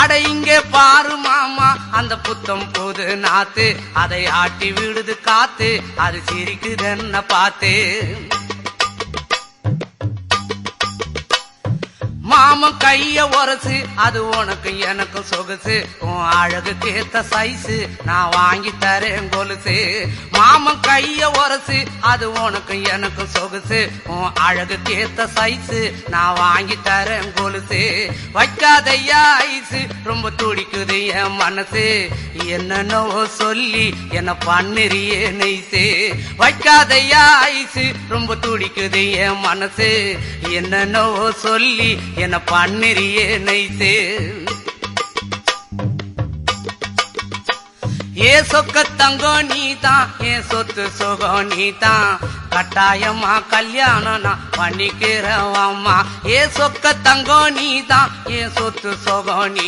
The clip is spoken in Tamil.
அட இங்கே பாரு மாமா அந்த புத்தம் புது நாத்து, அதை ஆட்டி விடுது காத்து, அது சிரிக்குதுன்ன பார்த்து. மாமன் கைய உரசு, அது உனக்கு எனக்கு சொகுசு, உன் அழகுக்கு ஏத்த சைஸு நான் வாங்கி தரேன் கொலுசு. மாமன் கைய உரசு, அது உனக்கு எனக்கு சொகுசு, உன் அழகுக்கு ஏத்த சைஸு நான் வாங்கி தரேன் கொலுசு. வைக்காதையா ஐசு, ரொம்ப துடிக்குது என் மனசு, என்னன்னோ சொல்லி என்ன பண்ணுறியே நெய்சு. வைக்காதையா ஐசு, ரொம்ப துடிக்குது என் மனசு, என்னன்னோ சொல்லி என்ன பண்ணுறியே நைசு. ஏ சொக்க தங்கம் நீதான், ஏன் சொத்து சுகம் நீதான், கட்டாயமா கல்யாணம் நான் பண்ணிக்கிறவம்மா. ஏ சொக்க தங்கம் நீதான், ஏன் சொத்து சுகம் நீ